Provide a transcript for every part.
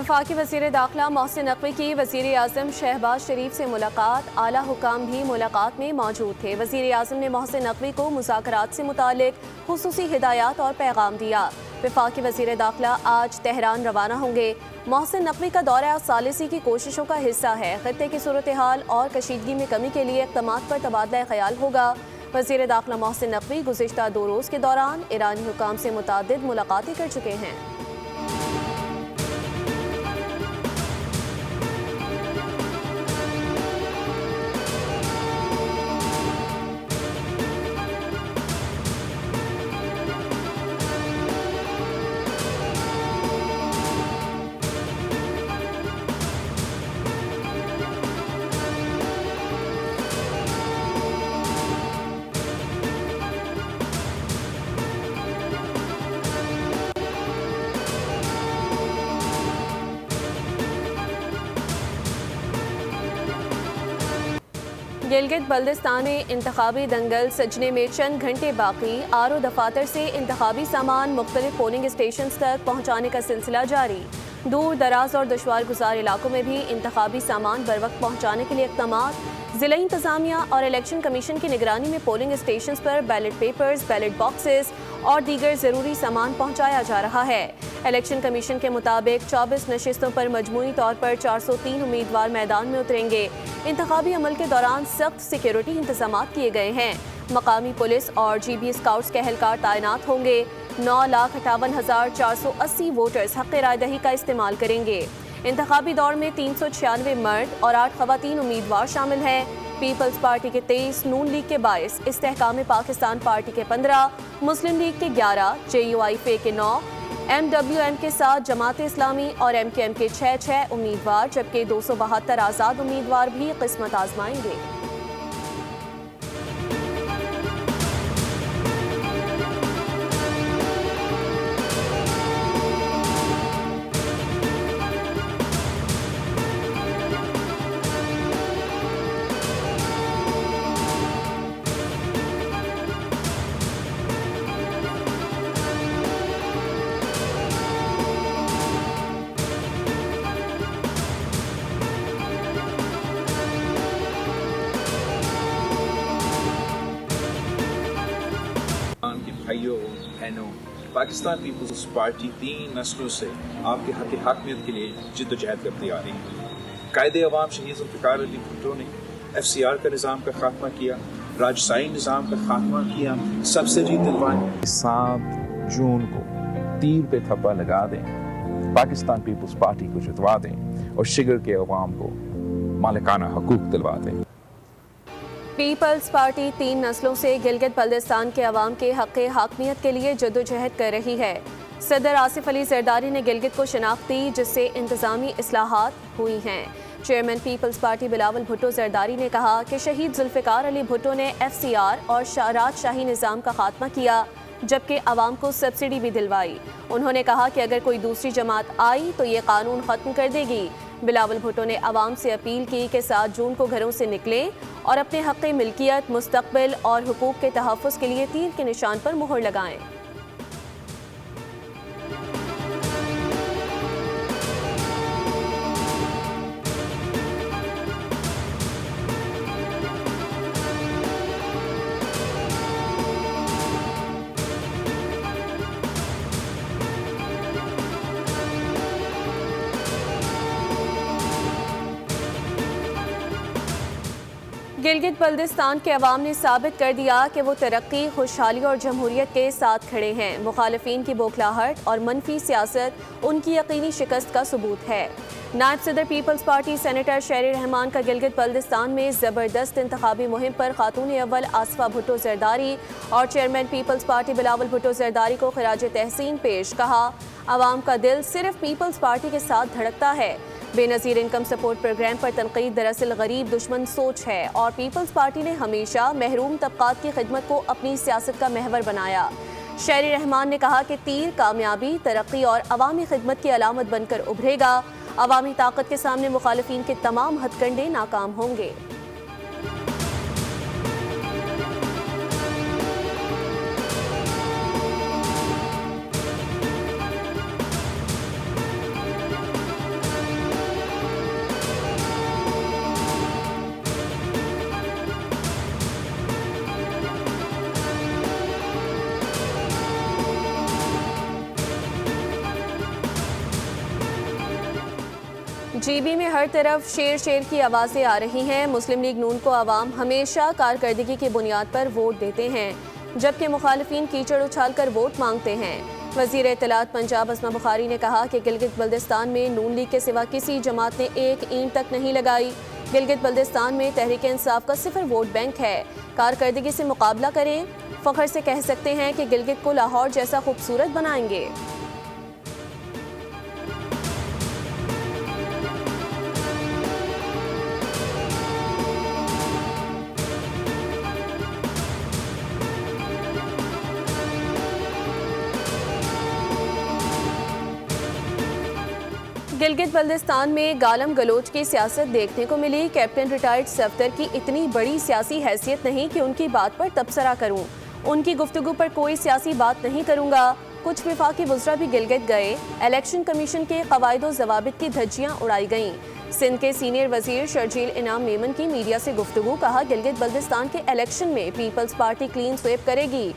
वफाकी वज़ीर दाखिला मोहसिन नकवी की वज़ीर आज़म शहबाज शरीफ से मुलाकात। आला हुकाम भी मुलाकात में मौजूद थे। वज़ीर आज़म ने मोहसिन नकवी को मुज़ाकरात से मुतालिक खुसूसी हिदायत और पैगाम दिया। वफाकी वज़ीर दाखिला आज तेहरान रवाना होंगे। मोहसिन नकवी का दौरा सालिसी की कोशिशों का हिस्सा है। खित्ते की सूरत हाल और कशीदगी में कमी के लिए इक़दामात पर तबादला ख्याल होगा। वज़ीर दाखिला मोहसिन नकवी गुज़िश्ता 2 रोज़ के दौरान ईरानी हुकाम से मुतअद्दिद मुलाकातें कर चुके हैं। गिलगित बल्दिस्तान में इंतखाबी दंगल सजने में चंद घंटे बाकी। आरओ दफातर से इंतखाबी सामान मुख्तलिफ पोलिंग स्टेशन तक पहुँचाने का सिलसिला जारी। दूर दराज और दुश्वार गुजार इलाकों में भी इंतखाबी सामान बर वक्त पहुँचाने के लिए इक़दामात। ज़िला इंतज़ामिया और इलेक्शन कमीशन की निगरानी में पोलिंग स्टेशन पर बैलेट पेपर्स, बैलेट बॉक्सेस और दीगर ज़रूरी सामान पहुँचाया जा रहा है। इलेक्शन कमीशन के मुताबिक 24 नशिस्तों पर मजमूई तौर पर 403 उम्मीदवार मैदान में उतरेंगे। इंतखाबी अमल के दौरान सख्त सिक्योरिटी इंतजाम किए गए हैं। मकामी पुलिस और GB स्काउट्स के एहलकार तैनात होंगे। 9,58,480 वोटर्स हक़ राय दही का इस्तेमाल करेंगे। इंतखाबी दौर में 396 मर्द और 8 ख़वातीन उम्मीदवार शामिल हैं। पीपल्स पार्टी के 23, नून लीग के 22, इस्तेहकाम पाकिस्तान पार्टी के 15, मुस्लिम लीग के 11, JUIFA के 9, MWM के 7, जमात इस्लामी और MKM के 6 उम्मीदवार, जबकि 272 आज़ाद उम्मीदवार भी किस्मत आजमाएंगे। भाइयों बहनों, पाकिस्तान पीपल्स पार्टी 3 नस्लों से आपके हकमियत के लिए जिद्दोजहद करती आ रही है। कायदे अवाम शहीद ज़ुल्फ़िकार अली भुट्टो ने FCR का निज़ाम का खात्मा किया, राजशाही निज़ाम का खात्मा किया, सब्सिडी दिलवाई। 7 जून को तीर पे थप्पा लगा दें, पाकिस्तान पीपल्स पार्टी को जितवा दें और शिगर के अवाम को मालिकाना हकूक दिलवा दें। पीपल्स पार्टी 3 नस्लों से गिलगित बल्दिस्तान के अवाम के हक़ हाकमियत के लिए जद्दोजहद कर रही है। सदर आसिफ अली जरदारी ने गिलगित को शनाख्त दी, जिससे इंतज़ामी इस्लाहात हुई हैं। चेयरमैन पीपल्स पार्टी बिलावल भुट्टो जरदारी ने कहा कि शहीद ज़ुल्फ़िकार अली भुट्टो ने FCR और राजशाही निज़ाम का खात्मा किया, जबकि अवाम को सब्सिडी भी दिलवाई। उन्होंने कहा कि अगर कोई दूसरी जमात आई तो ये कानून ख़त्म कर देगी। बिलावल भुट्टो ने अवाम से अपील की कि 7 जून को घरों से निकलें और अपने हक़ मिल्कियत, मुस्तक़बिल और हुकूक के तहफ़्फ़ुज़ के लिए तीर के निशान पर मुहर लगाएं। गिलगित बल्दिस्तान के अवाम ने साबित कर दिया कि वो तरक्की, खुशहाली और जमहूरियत के साथ खड़े हैं। मुखालिफिन की बौखलाहट और मनफी सियासत उनकी यकीनी शिकस्त का सबूत है। नायब सदर पीपल्स पार्टी सेनेटर शेर रहमान का गिलगित बल्दिस्तान में ज़बरदस्त इंतखाबी मुहिम पर खातून अव्वल आसिफा भुट्टो जरदारी और चेयरमैन पीपल्स पार्टी बिलावल भुट्टो जरदारी को खिराज तहसीन पेश। कहा, अवाम का दिल सिर्फ पीपल्स पार्टी के साथ धड़कता है। बेनज़ीर इनकम सपोर्ट प्रोग्राम पर तनकीद दरअसल गरीब दुश्मन सोच है और पीपल्स पार्टी ने हमेशा महरूम तबकात की खिदमत को अपनी सियासत का महवर बनाया। शेर रहमान ने कहा कि तीर कामयाबी, तरक्की और अवामी खिदमत की अलामत बनकर उभरेगा। अवामी ताकत के सामने मुखालिफिन के तमाम हथकंडे नाकाम होंगे। जीबी में हर तरफ शेर शेर की आवाज़ें आ रही हैं। मुस्लिम लीग नून को आवाम हमेशा कारकर्दगी की बुनियाद पर वोट देते हैं, जबकि मुखालिफिन कीचड़ उछाल कर वोट मांगते हैं। वज़ीर इत्तलात पंजाब अस्मा बुखारी ने कहा कि गिलगित बल्दिस्तान में नून लीग के सिवा किसी जमात ने एक ईंट तक नहीं लगाई। गिलगित बल्दिस्तान में तहरीक इंसाफ का सिफर वोट बैंक है। कारकर्दगी से मुकाबला करें, फ़ख्र से कह सकते हैं कि गिलगित को लाहौर जैसा खूबसूरत बनाएंगे। गिलगित बल्दिस्तान में गालम गलोच की सियासत देखने को मिली। कैप्टन रिटायर्ड सफदर की इतनी बड़ी सियासी हैसियत नहीं कि उनकी बात पर तबसरा करूं। उनकी गुफ्तगू पर कोई सियासी बात नहीं करूंगा। कुछ विफाकी वज़रा भी गिलगित गए। इलेक्शन कमीशन के कवायदो ज़वाबित की धज्जियां उड़ाई गईं। सिंध के सीनियर वजीर शर्जील इनाम मेमन की मीडिया से गुफ्तगू। कहा, गिलगित बल्दिस्तान के इलेक्शन में पीपल्स पार्टी क्लीन स्वीप करेगी।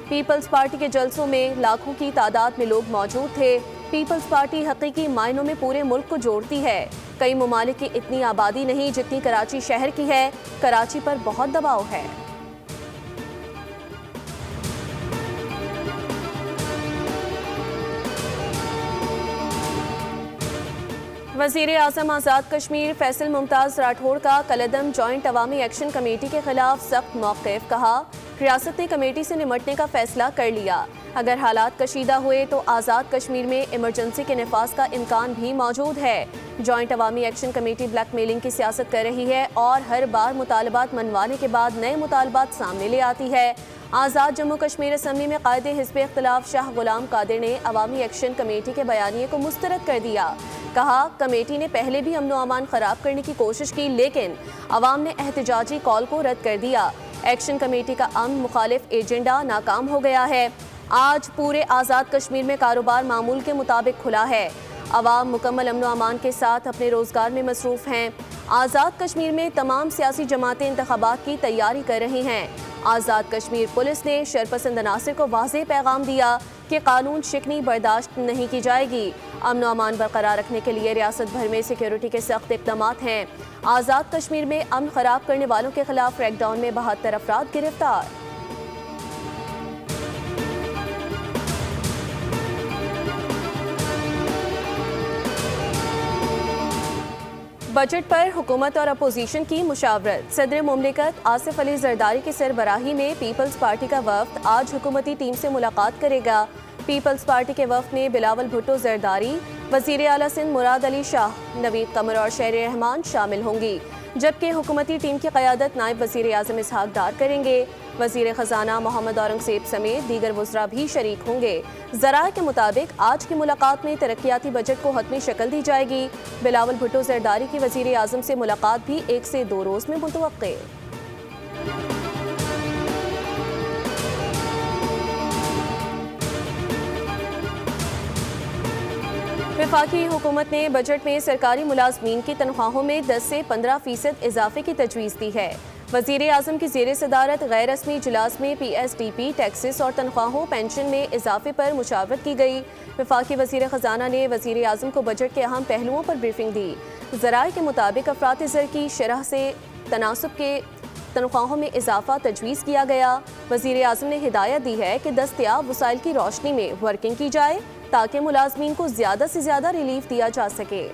पीपल्स पार्टी के जलसों में लाखों की तादाद में लोग मौजूद थे। पीपल्स पार्टी हकीकी मायनों में पूरे मुल्क को जोड़ती है। कई ममालिक की इतनी आबादी नहीं जितनी कराची शहर की है। कराची पर बहुत दबाव है। वज़ीर आज़म आज़ाद कश्मीर फैसल मुमताज़ राठौड़ का कलदम जॉइंट अवामी एक्शन कमेटी के खिलाफ सख्त मौक़िफ़। कहा, रियासत ने कमेटी से निमटने का फैसला कर लिया। अगर हालात कशीदा हुए तो आज़ाद कश्मीर में इमरजेंसी के नफाज का इम्कान भी मौजूद है। जॉइंट अवामी एक्शन कमेटी ब्लैकमेलिंग की सियासत कर रही है और हर बार मुतालबात मनवाने के बाद नए मुतालबात सामने ले आती है। आज़ाद जम्मू कश्मीर असम्बली में कायदे हिज़्ब इख्तिलाफ शाह गुलाम कादिर ने अवामी एक्शन कमेटी के बयानिए को मुस्तरद कर दिया। कहा, कमेटी ने पहले भी अमन व अमान खराब करने की कोशिश की, लेकिन अवाम ने एहतजाजी कॉल को रद्द कर दिया। एक्शन कमेटी का अमन मुखालिफ एजेंडा नाकाम हो गया है। आज पूरे आज़ाद कश्मीर में कारोबार मामूल के मुताबिक खुला है। अवाम मुकम्मल अमन व अमान के साथ अपने रोजगार में मसरूफ़ हैं। आज़ाद कश्मीर में तमाम सियासी जमातें इंतखाबात की तैयारी कर रही हैं। आज़ाद कश्मीर पुलिस ने शरपसंद अनासिर को वाज़ेह पैगाम दिया कि कानून शिकनी बर्दाश्त नहीं की जाएगी। अमन व अमान बरकरार रखने के लिए रियासत भर में सिक्योरिटी के सख्त इक़दामात हैं। आज़ाद कश्मीर में अमन खराब करने वालों के खिलाफ क्रैकडाउन में 72 अफराद गिरफ्तार। बजट पर हुकूमत और अपोजिशन की मुशावरत। सदर मुमलिकत आसिफ अली जरदारी की सरबराही में पीपल्स पार्टी का वफ्द आज हुकूमती टीम से मुलाकात करेगा। पीपल्स पार्टी के वफ्द में बिलावल भुट्टो जरदारी, वज़ीर आला सिंध मुराद अली शाह, नवीद कमर और शहर रहमान शामिल होंगी, जबकि हुकूमती टीम की क़यादत नायब वज़ीर आज़म इसहाक डार करेंगे। वज़ीर ख़जाना मोहम्मद औरंगज़ेब समेत दीगर वज़रा भी शरीक होंगे। ज़राए के मुताबिक आज की मुलाकात में तरक्याती बजट को हतमी शक्ल दी जाएगी। बिलावल भुट्टो जरदारी की वज़ीर आज़म से मुलाकात भी 1 से 2 रोज़ में मुतवक्के। वफाकी हुकूमत ने बजट में सरकारी मुलाजमीन की तनख्वाहों में 10 से 15% इजाफे की तजवीज़ दी है। वज़ीर आज़म की ज़ेर सदारत गैर रस्मी इजलास में PSDP, टैक्सेस और तनख्वाहों पेंशन में इजाफे पर मुशावरत की गई। वफाकी वज़ीर ख़जाना ने वज़ीर आज़म को बजट के अहम पहलुओं पर ब्रीफिंग दी। ज़राए के मुताबिक अफरात ज़र की शरह से तनासब के तनख्वाहों में इजाफा तजवीज़ किया गया। वज़ीर आज़म ने हिदायत दी है कि दस्तयाब वसाइल की रोशनी में वर्किंग की जाए ताकि मुलाजमीन को ज़्यादा से ज़्यादा रिलीफ दिया जा सके।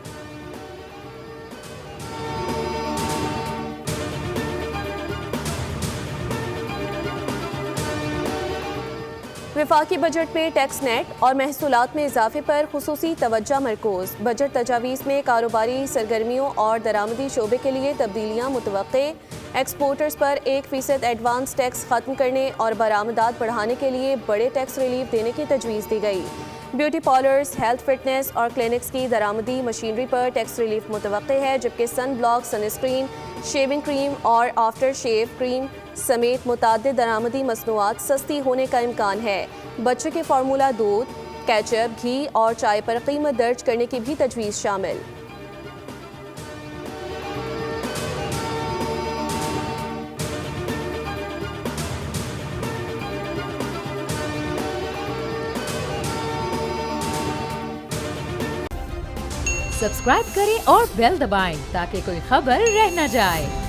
वफाकी बजट में टैक्स नेट और महसूलात में इजाफे पर खुसूसी तवज्जो मरकूज। बजट तजावीज़ में कारोबारी सरगर्मियों और दरामदी शोबे के लिए तब्दीलियाँ मुतवक्के। एक्सपोर्टर्स पर 1% एडवांस टैक्स खत्म करने और बरामदात बढ़ाने के लिए बड़े टैक्स रिलीफ देने की तजवीज़ दी गई। ब्यूटी पार्लर्स, हेल्थ फिटनेस और क्लिनिक्स की दरामदी मशीनरी पर टैक्स रिलीफ मुतवक्के है, जबकि sunblock, sunscreen, shaving cream और आफ्टर शेव क्रीम समेत मुताद्दिद दरामदी मसनूआत सस्ती होने का इम्कान है। बच्चे के फार्मूला दूध, केचप, घी और चाय पर कीमत दर्ज करने की भी तजवीज़ शामिल। सब्सक्राइब करें और बेल दबाएं ताकि कोई खबर रह न जाए।